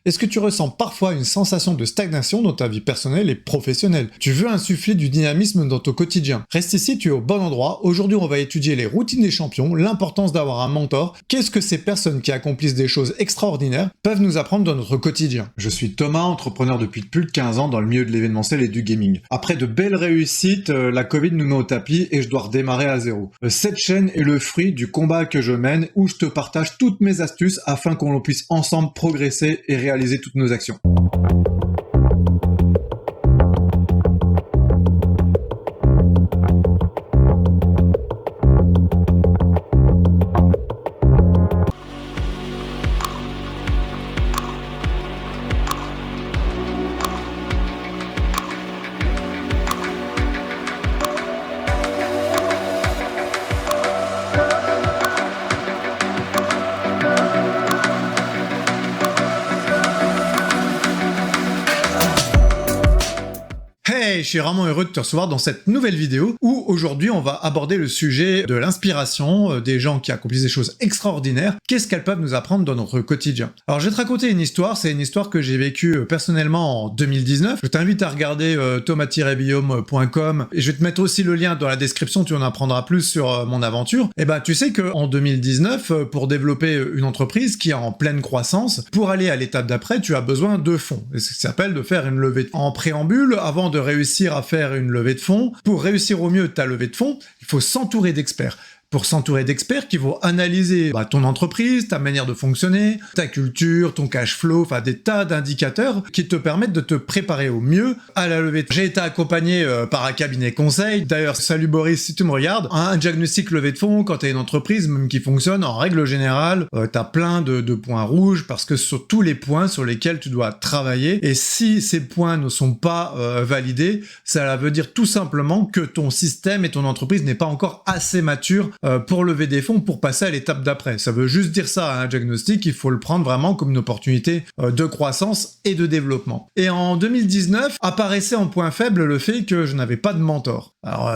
Est-ce que tu ressens parfois une sensation de stagnation dans ta vie personnelle et professionnelle? Tu veux insuffler du dynamisme dans ton quotidien? Reste ici, tu es au bon endroit. Aujourd'hui, on va étudier les routines des champions, l'importance d'avoir un mentor, qu'est-ce que ces personnes qui accomplissent des choses extraordinaires peuvent nous apprendre dans notre quotidien. Je suis Thomas, entrepreneur depuis plus de 15 ans dans le milieu de l'événementiel et du gaming. Après de belles réussites, la Covid nous met au tapis et je dois redémarrer à zéro. Cette chaîne est le fruit du combat que je mène où je te partage toutes mes astuces afin qu'on puisse ensemble progresser et réaliser toutes nos actions. Hey, je suis vraiment heureux de te recevoir dans cette nouvelle vidéo où aujourd'hui on va aborder le sujet de l'inspiration, des gens qui accomplissent des choses extraordinaires, qu'est-ce qu'elles peuvent nous apprendre dans notre quotidien. Alors je vais te raconter une histoire, c'est une histoire que j'ai vécue personnellement en 2019. Je t'invite à regarder thomas-guillaume.com et je vais te mettre aussi le lien dans la description, tu en apprendras plus sur mon aventure. Et ben tu sais qu'en 2019, pour développer une entreprise qui est en pleine croissance, pour aller à l'étape d'après, tu as besoin de fonds. Et ce qui s'appelle de faire une levée de fonds. En préambule, avant de réussir à faire une levée de fonds, pour réussir au mieux ta levée de fonds, il faut s'entourer d'experts. Pour s'entourer d'experts qui vont analyser ton entreprise, ta manière de fonctionner, ta culture, ton cash flow, enfin des tas d'indicateurs qui te permettent de te préparer au mieux à la levée de fonds. J'ai été accompagné par un cabinet conseil. D'ailleurs, salut Boris, si tu me regardes, un diagnostic levée de fonds, quand tu as une entreprise même qui fonctionne, en règle générale, tu as plein de points rouges parce que sur tous les points sur lesquels tu dois travailler, et si ces points ne sont pas validés, ça veut dire tout simplement que ton système et ton entreprise n'est pas encore assez mature pour lever des fonds, pour passer à l'étape d'après. Ça veut juste dire ça, un diagnostic, il faut le prendre vraiment comme une opportunité de croissance et de développement. Et en 2019, apparaissait en point faible le fait que je n'avais pas de mentor. Alors,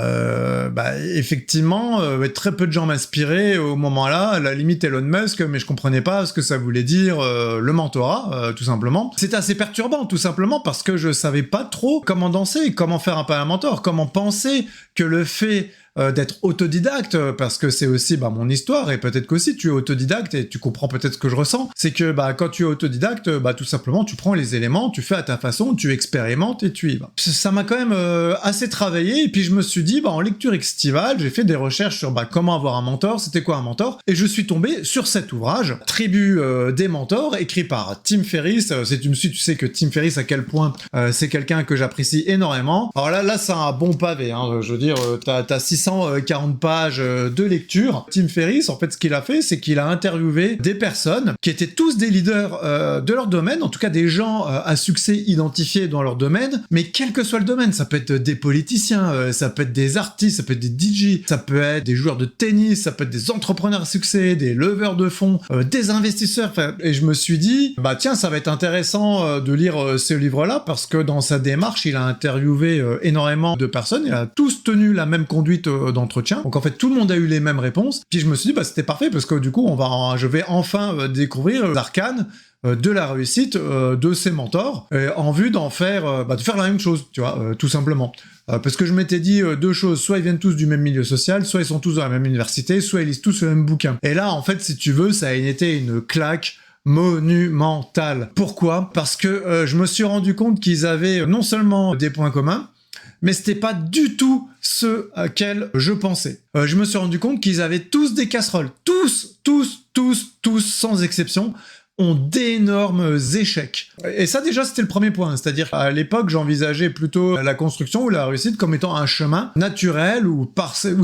effectivement, très peu de gens m'inspiraient au moment-là, à la limite Elon Musk, mais je comprenais pas ce que ça voulait dire, le mentorat, tout simplement. C'était assez perturbant, tout simplement, parce que je savais pas trop comment danser, comment faire appel à un mentor, comment penser que le fait d'être autodidacte, parce que c'est aussi mon histoire, et peut-être qu'aussi tu es autodidacte et tu comprends peut-être ce que je ressens, c'est que quand tu es autodidacte, tout simplement tu prends les éléments, tu fais à ta façon, tu expérimentes et tu y vas. Ça m'a quand même assez travaillé, et puis je me suis dit, en lecture estivale, j'ai fait des recherches sur comment avoir un mentor, c'était quoi un mentor, et je suis tombé sur cet ouvrage, Tribu des mentors, écrit par Tim Ferriss. Si tu me suis, tu sais que Tim Ferriss, à quel point c'est quelqu'un que j'apprécie énormément. Alors là c'est un bon pavé, je veux dire, t'as 640 pages de lecture. Tim Ferriss, en fait, ce qu'il a fait, c'est qu'il a interviewé des personnes qui étaient tous des leaders de leur domaine, en tout cas des gens à succès identifiés dans leur domaine, mais quel que soit le domaine, ça peut être des politiciens, ça peut être des artistes, ça peut être des DJ, ça peut être des joueurs de tennis, ça peut être des entrepreneurs à succès, des leveurs de fonds, des investisseurs, et je me suis dit, tiens, ça va être intéressant de lire ce livre-là, parce que dans sa démarche, il a interviewé énormément de personnes, il a tous tenu la même conduite d'entretien. Donc en fait, tout le monde a eu les mêmes réponses. Puis je me suis dit, c'était parfait parce que du coup, je vais enfin découvrir l'arcane de la réussite de ces mentors en vue d'en faire, de faire la même chose, tu vois, tout simplement. Parce que je m'étais dit deux choses, soit ils viennent tous du même milieu social, soit ils sont tous dans la même université, soit ils lisent tous le même bouquin. Et là, en fait, si tu veux, ça a été une claque monumentale. Pourquoi ? Parce que je me suis rendu compte qu'ils avaient non seulement des points communs, mais c'était pas du tout ceux à quels je pensais. Je me suis rendu compte qu'ils avaient tous des casseroles. Tous, sans exception, ont d'énormes échecs. Et ça, déjà, c'était le premier point. C'est-à-dire qu'à l'époque, j'envisageais plutôt la construction ou la réussite comme étant un chemin naturel où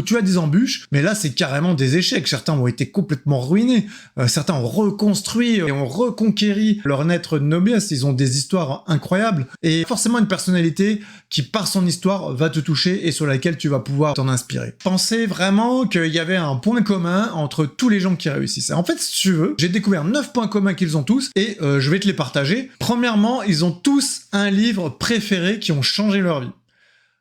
tu as des embûches, mais là, c'est carrément des échecs. Certains ont été complètement ruinés. Certains ont reconstruit et ont reconquéri leur naître de noblesse. Ils ont des histoires incroyables. Et forcément, une personnalité qui, par son histoire, va te toucher et sur laquelle tu vas pouvoir t'en inspirer. Pensez vraiment qu'il y avait un point commun entre tous les gens qui réussissaient. En fait, si tu veux, j'ai découvert 9 points communs qu'ils ont tous, et je vais te les partager. Premièrement, ils ont tous un livre préféré qui ont changé leur vie.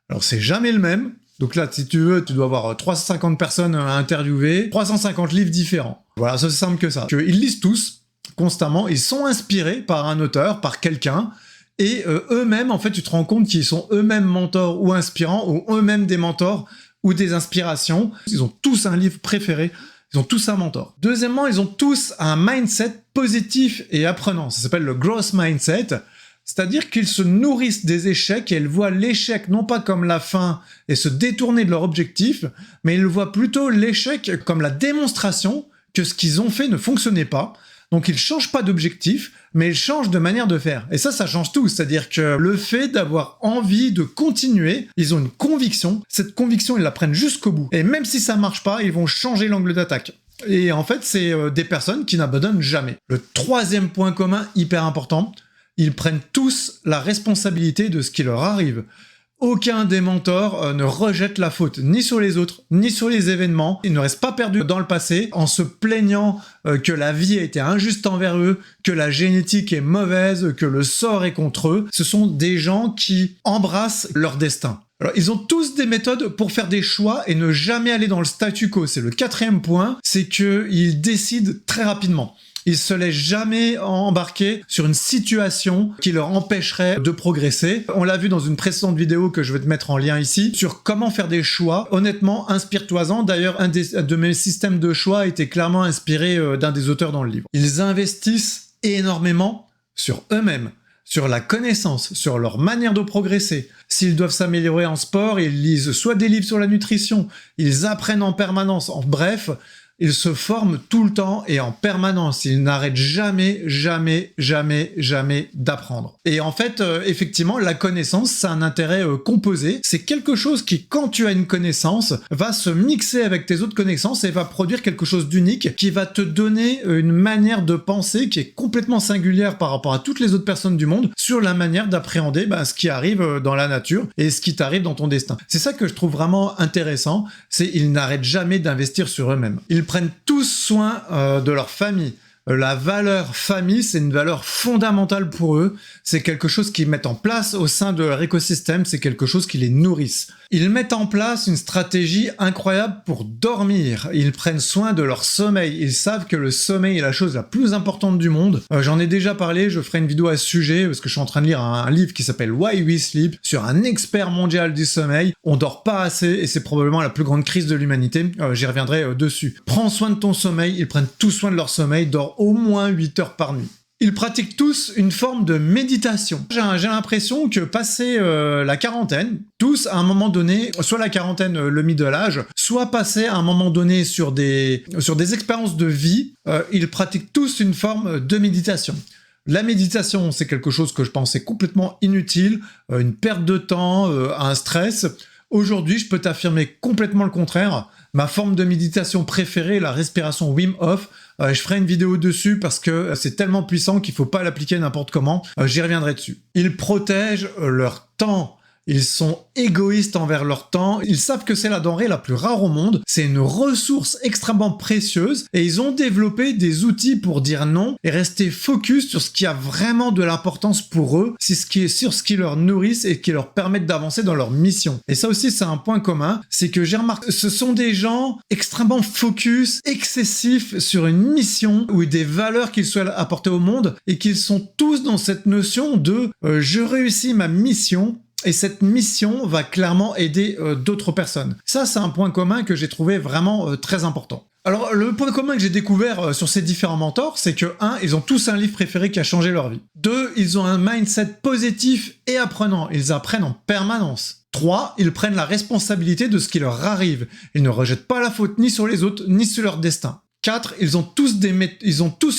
Alors c'est jamais le même, donc là, si tu veux, tu dois avoir 350 personnes à interviewer, 350 livres différents. Voilà, c'est simple que ça. Ils lisent tous, constamment, ils sont inspirés par un auteur, par quelqu'un, et eux-mêmes, en fait, tu te rends compte qu'ils sont eux-mêmes mentors ou inspirants, ou eux-mêmes des mentors ou des inspirations. Ils ont tous un livre préféré, ils ont tous un mentor. Deuxièmement, ils ont tous un mindset positif et apprenant. Ça s'appelle le growth mindset, c'est-à-dire qu'ils se nourrissent des échecs et ils voient l'échec non pas comme la fin et se détourner de leur objectif, mais ils voient plutôt l'échec comme la démonstration que ce qu'ils ont fait ne fonctionnait pas. Donc ils changent pas d'objectif, mais ils changent de manière de faire. Et ça change tout. C'est-à-dire que le fait d'avoir envie de continuer, ils ont une conviction. Cette conviction, ils la prennent jusqu'au bout. Et même si ça marche pas, ils vont changer l'angle d'attaque. Et en fait, c'est des personnes qui n'abandonnent jamais. Le troisième point commun, hyper important, ils prennent tous la responsabilité de ce qui leur arrive. Aucun des mentors ne rejette la faute, ni sur les autres, ni sur les événements. Ils ne restent pas perdus dans le passé en se plaignant que la vie a été injuste envers eux, que la génétique est mauvaise, que le sort est contre eux. Ce sont des gens qui embrassent leur destin. Alors, ils ont tous des méthodes pour faire des choix et ne jamais aller dans le statu quo. C'est le quatrième point, c'est qu'ils décident très rapidement. Ils se laissent jamais embarquer sur une situation qui leur empêcherait de progresser. On l'a vu dans une précédente vidéo que je vais te mettre en lien ici, sur comment faire des choix. Honnêtement, inspire-toi-en. D'ailleurs, un de mes systèmes de choix a été clairement inspiré d'un des auteurs dans le livre. Ils investissent énormément sur eux-mêmes, sur la connaissance, sur leur manière de progresser. S'ils doivent s'améliorer en sport, ils lisent soit des livres sur la nutrition, ils apprennent en permanence. En bref, ils se forment tout le temps et en permanence. Ils n'arrêtent jamais d'apprendre. Et en fait, effectivement, la connaissance, c'est un intérêt composé. C'est quelque chose qui, quand tu as une connaissance, va se mixer avec tes autres connaissances et va produire quelque chose d'unique qui va te donner une manière de penser qui est complètement singulière par rapport à toutes les autres personnes du monde sur la manière d'appréhender ce qui arrive dans la nature et ce qui t'arrive dans ton destin. C'est ça que je trouve vraiment intéressant, c'est qu'ils n'arrêtent jamais d'investir sur eux-mêmes. Ils prennent tous soin de leur famille. La valeur famille, c'est une valeur fondamentale pour eux. C'est quelque chose qu'ils mettent en place au sein de leur écosystème. C'est quelque chose qui les nourrisse. Ils mettent en place une stratégie incroyable pour dormir. Ils prennent soin de leur sommeil. Ils savent que le sommeil est la chose la plus importante du monde. J'en ai déjà parlé, je ferai une vidéo à ce sujet parce que je suis en train de lire un livre qui s'appelle Why We Sleep sur un expert mondial du sommeil. On dort pas assez et c'est probablement la plus grande crise de l'humanité. J'y reviendrai dessus. Prends soin de ton sommeil. Ils prennent tout soin de leur sommeil. Dors au moins 8 heures par nuit. Ils pratiquent tous une forme de méditation. J'ai l'impression que passé la quarantaine, tous à un moment donné, soit la quarantaine, le middle âge, soit passé à un moment donné sur des expériences de vie, ils pratiquent tous une forme de méditation. La méditation, c'est quelque chose que je pensais complètement inutile, une perte de temps, un stress. Aujourd'hui, je peux t'affirmer complètement le contraire. Ma forme de méditation préférée, la respiration Wim Hof, je ferai une vidéo dessus parce que c'est tellement puissant qu'il ne faut pas l'appliquer n'importe comment. J'y reviendrai dessus. Ils protègent leur temps. Ils sont égoïstes envers leur temps. Ils savent que c'est la denrée la plus rare au monde. C'est une ressource extrêmement précieuse et ils ont développé des outils pour dire non et rester focus sur ce qui a vraiment de l'importance pour eux, sur ce qui leur nourrisse et qui leur permettent d'avancer dans leur mission. Et ça aussi, c'est un point commun, c'est que j'ai remarqué, ce sont des gens extrêmement focus, excessifs sur une mission ou des valeurs qu'ils souhaitent apporter au monde et qu'ils sont tous dans cette notion de je réussis ma mission. Et cette mission va clairement aider d'autres personnes. Ça, c'est un point commun que j'ai trouvé vraiment très important. Alors, le point commun que j'ai découvert sur ces différents mentors, c'est que 1, ils ont tous un livre préféré qui a changé leur vie. 2, ils ont un mindset positif et apprenant. Ils apprennent en permanence. 3, ils prennent la responsabilité de ce qui leur arrive. Ils ne rejettent pas la faute ni sur les autres, ni sur leur destin. 4, ils ont tous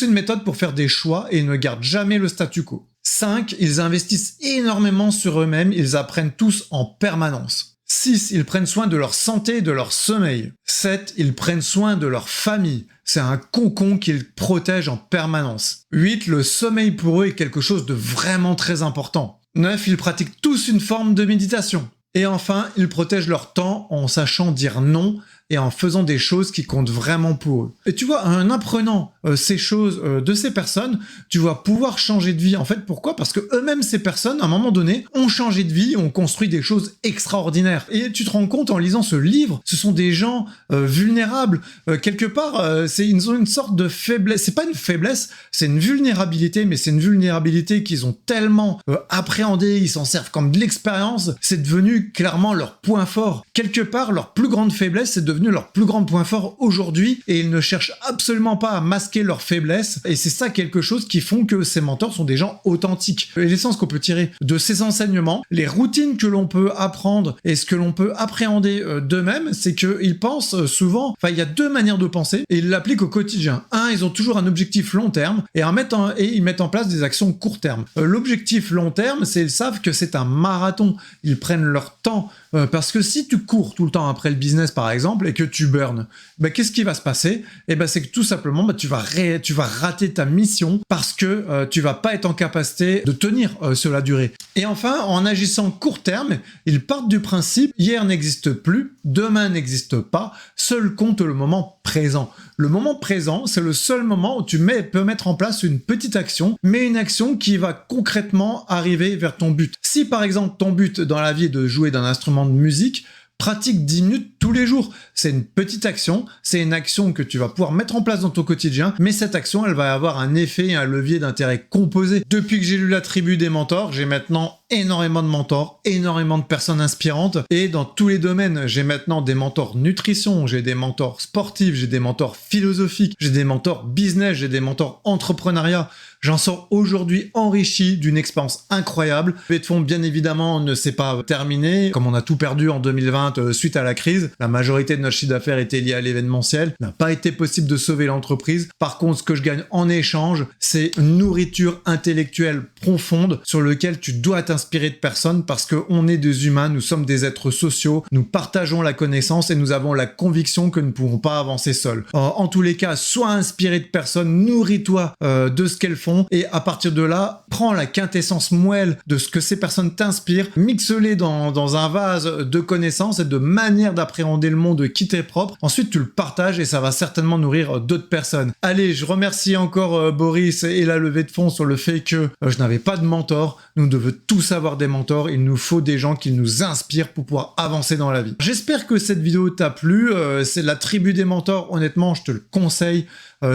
une méthode pour faire des choix et ils ne gardent jamais le statu quo. 5, ils investissent énormément sur eux-mêmes, ils apprennent tous en permanence. 6, ils prennent soin de leur santé et de leur sommeil. 7, ils prennent soin de leur famille. C'est un cocon qu'ils protègent en permanence. 8, le sommeil pour eux est quelque chose de vraiment très important. 9, ils pratiquent tous une forme de méditation. Et enfin, ils protègent leur temps en sachant dire non et en faisant des choses qui comptent vraiment pour eux. Et tu vois, en apprenant ces choses de ces personnes, tu vas pouvoir changer de vie. En fait, pourquoi? Parce que eux-mêmes, ces personnes, à un moment donné, ont changé de vie, ont construit des choses extraordinaires. Et tu te rends compte en lisant ce livre, ce sont des gens vulnérables. Quelque part, ils ont une sorte de faiblesse. C'est pas une faiblesse, c'est une vulnérabilité, mais c'est une vulnérabilité qu'ils ont tellement appréhendée, ils s'en servent comme de l'expérience, c'est devenu clairement leur point fort. Quelque part, leur plus grande faiblesse, c'est devenu leur plus grand point fort aujourd'hui, et ils ne cherchent absolument pas à masquer leur faiblesse, et c'est ça quelque chose qui font que ces mentors sont des gens authentiques. Et l'essence qu'on peut tirer de ces enseignements, les routines que l'on peut apprendre et ce que l'on peut appréhender d'eux-mêmes, c'est qu'ils pensent souvent, il y a deux manières de penser, et ils l'appliquent au quotidien. Ils ont toujours un objectif long terme, et ils mettent en place des actions court terme. L'objectif long terme, c'est ils savent que c'est un marathon. Ils prennent leur temps, parce que si tu cours tout le temps après le business par exemple et que tu burns, qu'est-ce qui va se passer? C'est que tout simplement tu vas rater ta mission parce que tu vas pas être en capacité de tenir sur la durée. Et enfin, en agissant court terme, ils partent du principe hier n'existe plus, demain n'existe pas, seul compte le moment présent. Le moment présent, c'est le seul moment où tu peux mettre en place une petite action, mais une action qui va concrètement arriver vers ton but. Si par exemple ton but dans la vie est de jouer d'un instrument de musique, pratique 10 minutes tous les jours. C'est une petite action, c'est une action que tu vas pouvoir mettre en place dans ton quotidien, mais cette action, elle va avoir un effet et un levier d'intérêt composé. Depuis que j'ai lu la tribu des mentors, j'ai maintenant énormément de mentors, énormément de personnes inspirantes, et dans tous les domaines, j'ai maintenant des mentors nutrition, j'ai des mentors sportifs, j'ai des mentors philosophiques, j'ai des mentors business, j'ai des mentors entrepreneuriat. J'en sors aujourd'hui enrichi d'une expérience incroyable. Le levée de fonds, bien évidemment, ne s'est pas terminé. Comme on a tout perdu en 2020 suite à la crise, la majorité de notre chiffre d'affaires était liée à l'événementiel. Il n'a pas été possible de sauver l'entreprise. Par contre, ce que je gagne en échange, c'est une nourriture intellectuelle profonde sur laquelle tu dois t'inspirer de personnes parce qu'on est des humains, nous sommes des êtres sociaux, nous partageons la connaissance et nous avons la conviction que nous ne pouvons pas avancer seuls. En tous les cas, sois inspiré de personnes, nourris-toi de ce qu'elles font, et à partir de là, prends la quintessence moelle de ce que ces personnes t'inspirent, mixe-les dans un vase de connaissances et de manières d'appréhender le monde qui t'est propre. Ensuite, tu le partages et ça va certainement nourrir d'autres personnes. Allez, je remercie encore Boris et la levée de fonds sur le fait que je n'avais pas de mentor. Nous devons tous avoir des mentors. Il nous faut des gens qui nous inspirent pour pouvoir avancer dans la vie. J'espère que cette vidéo t'a plu. C'est la tribu des mentors. Honnêtement, je te le conseille.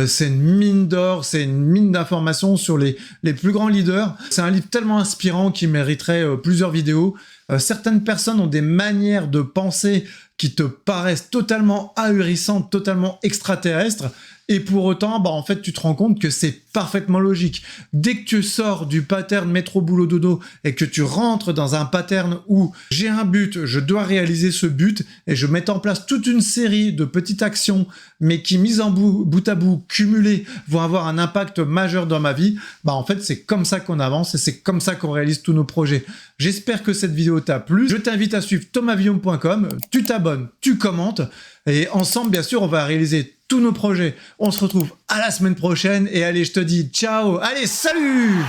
C'est une mine d'or, c'est une mine d'informations sur les plus grands leaders. C'est un livre tellement inspirant qui mériterait plusieurs vidéos. Certaines personnes ont des manières de penser qui te paraissent totalement ahurissantes, totalement extraterrestres. Et pour autant, en fait, tu te rends compte que c'est parfaitement logique. Dès que tu sors du pattern métro boulot dodo et que tu rentres dans un pattern où j'ai un but, je dois réaliser ce but et je mets en place toute une série de petites actions, mais qui mises en bout à bout, cumulées, vont avoir un impact majeur dans ma vie, en fait, c'est comme ça qu'on avance et c'est comme ça qu'on réalise tous nos projets. J'espère que cette vidéo t'a plu. Je t'invite à suivre thomasvillaume.com, tu t'abonnes, tu commentes, et ensemble, bien sûr, on va réaliser tous nos projets. On se retrouve à la semaine prochaine et allez, je te dis ciao. Allez, salut!